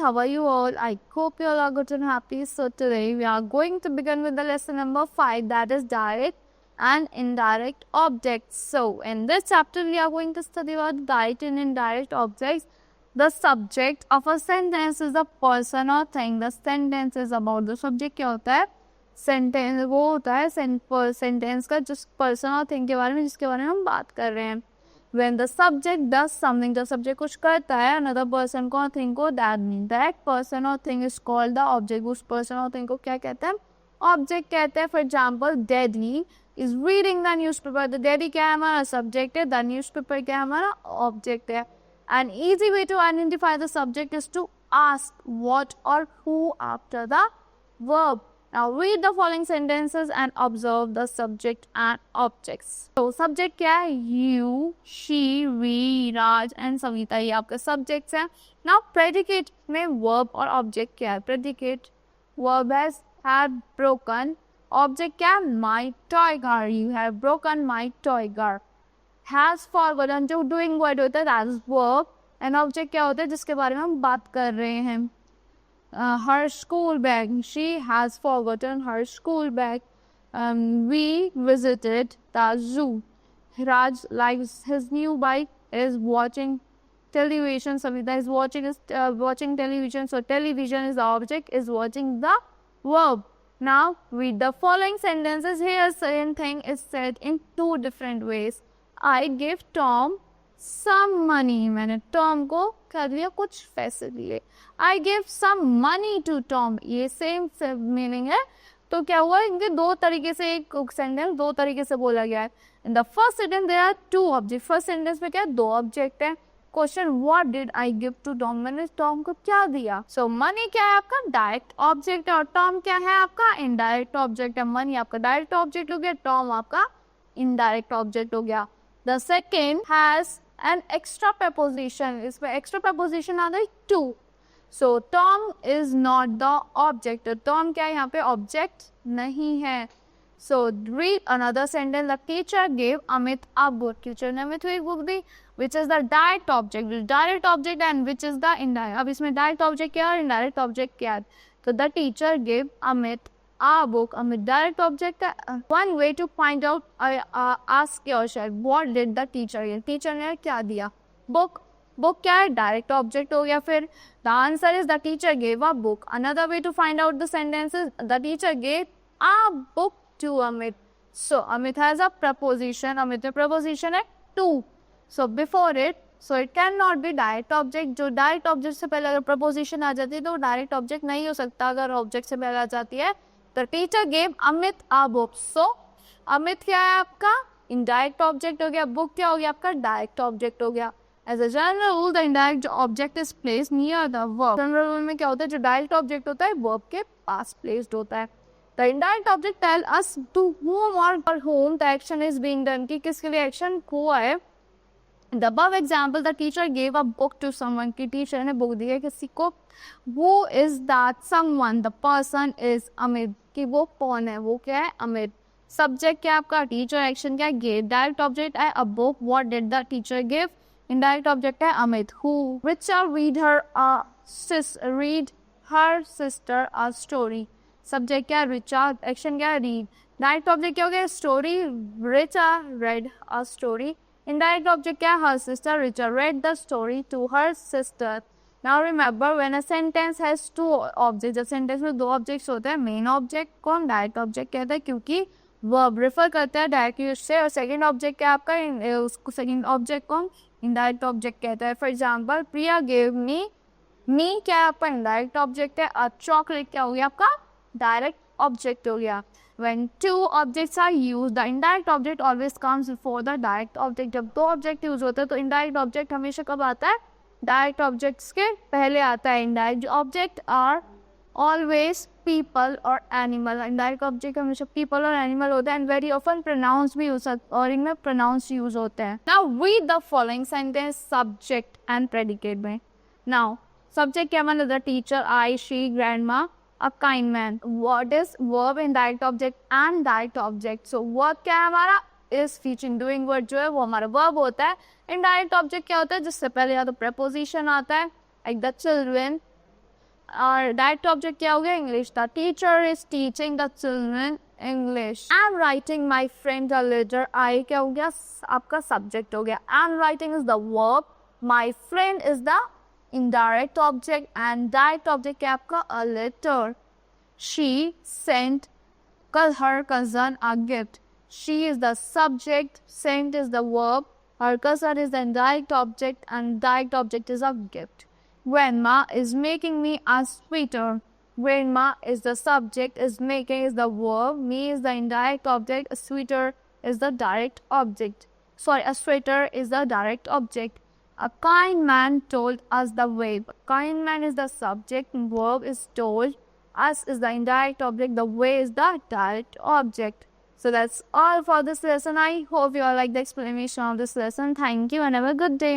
how are you all? I hope you all are good and happy. So today we are going to begin with the lesson number 5, that is direct and indirect objects. So in this chapter we are going to study about direct and indirect objects. The subject of a sentence is a person or thing. The sentence is about the subject. क्या होता है? Sentence वो होता है sentence का जिस person और thing के बारे में जिसके बारे में हम बात कर रहे हैं. When the subject does something, जब subject कुछ करता है another person को or thing को, that person or thing is called the object. उस person or thing को क्या कहते हैं? Object कहते हैं. For example, Daddy is reading the newspaper. The daddy क्या है हमारा subject है, the newspaper क्या है हमारा object है. An easy way to identify the subject is to ask what or who after the verb. Now read the following sentences and observe the subject and objects. So subject क्या है? You, she, we, Raj and Savita ये आपके subjects हैं. Now predicate में verb और object क्या है? Predicate verb have broken. Object क्या है? My toy car. You have broken my toy car. Has forgotten जो doing word होता है that is verb. And object क्या होता है जिसके बारे में हम बात कर रहे हैं? Her school bag. She has forgotten her school bag. We visited the zoo. Raj likes his new bike. Is watching television. Savita is watching television. So television is the object. Is watching the verb. Now read the following sentences. Here same thing is said in two different ways. I give Tom some money. मैंने Tom को कर लिया कुछ पैसे दिए. I give some money to Tom. ये same meaning है. तो क्या हुआ इनके दो तरीके से एक सेंटेंस दो तरीके से बोला गया है. In the first sentence there are two objects. First sentence में क्या है? दो ऑब्जेक्ट है. Question what did I give to Tom? मैंने Tom को क्या दिया? So money क्या है आपका डायरेक्ट ऑब्जेक्ट है और Tom क्या है आपका इनडायरेक्ट ऑब्जेक्ट है. मनी आपका डायरेक्ट ऑब्जेक्ट हो गया, Tom आपका इनडायरेक्ट ऑब्जेक्ट हो गया. The second has an extra preposition. इसमें extra preposition आ गई to. So Tom is not the object. Tom क्या है यहाँ पे object नहीं है. So read another sentence. The teacher gave Amit a book. Teacher ने अमित को एक book the. Which is the direct object? Which direct object and which is the indirect? अब इसमें direct object क्या है और indirect object क्या है? तो the teacher gave Amit a book. Amit direct object है. One way to find out, ask yourself, what did the teacher give? Teacher ने क्या दिया? Book. Book क्या है? Direct object हो गया. फिर the answer is the teacher gave a book. Another way to find out the sentences, the teacher gave a book to Amit. So Amit has a preposition. Amit में preposition है to. So before it, so it cannot be direct object. जो direct object से पहले अगर preposition आ जाती है तो direct object नहीं हो सकता. अगर object से पहले आ जाती है, the teacher gave Amit a book. So Amit क्या है आपका indirect object हो गया. Book क्या हो गया आपका direct object हो गया. As a general rule, the indirect object is placed near the verb. General rule में क्या होता है? जो direct object होता है verb के पास placed होता है. The indirect object tell us to whom or for whom the action is being done. कि किसके लिए action हुआ है. In the above example, the teacher gave a book to someone. कि teacher ने book दी है किसी को. Who is that someone? The person is Amit. कि वो कौन है? वो क्या है? Amit. Subject क्या आपका? Teacher. Action क्या है? Gave. Direct object है a book. What did the teacher give? Indirect object है Amit. Who? Richard read her sister a story. Subject क्या है? Richard. Action क्या है? Read. Direct object क्या हो गया? Story. Richard read a story. Indirect object क्या है? Her sister. Richard read the story to her sister. Now remember, when a sentence has two objects, जब sentence में दो objects होते हैं, main object को हम direct object कहते हैं क्योंकि verb refer करते हैं direct use से, और second object क्या आपका उसको second object को हम indirect object कहते हैं. For example, Priya gave me क्या है आपका indirect object है. A chocolate क्या हो गया आपका direct object हो गया. When two objects are used, the indirect object always comes before the direct object. जब दो object use होते हैं तो indirect object हमेशा कब आता है? Direct objects के पहले आता है. Indirect object are always people or animal. Indirect object हमेशा people और animal होता है and very often pronouns भी use और इनमें pronouns use होते हैं. Now read the following sentence subject and predicate में. Now subject क्या मतलब? The teacher, I, she, grandma, a kind man. What is verb? Indirect object and direct object. So verb क्या है हमारा? Is featuring doing word जो है वो हमारा verb होता है. Indirect object क्या होता है? जिससे पहले या तो preposition आता है like the children, और डायरेक्ट ऑब्जेक्ट क्या हो गया? English. The teacher is teaching the children English. I am writing my friend a letter. I क्या हो गया? आपका सब्जेक्ट हो गया। I am writing is the verb, my friend is the indirect object and direct object क्या आपका? A letter. She sent her cousin a gift. She is the subject, sent is the verb, her cousin is the indirect object, and direct object is a gift. Grandma is making me a sweater. Grandma is the subject, is making is the verb, me is the indirect object, a sweater is the direct object. Sorry, a sweater is the direct object. A kind man told us the way. Kind man is the subject, verb is told, us is the indirect object, the way is the direct object. So that's all for this lesson. I hope you all like the explanation of this lesson. Thank you and have a good day.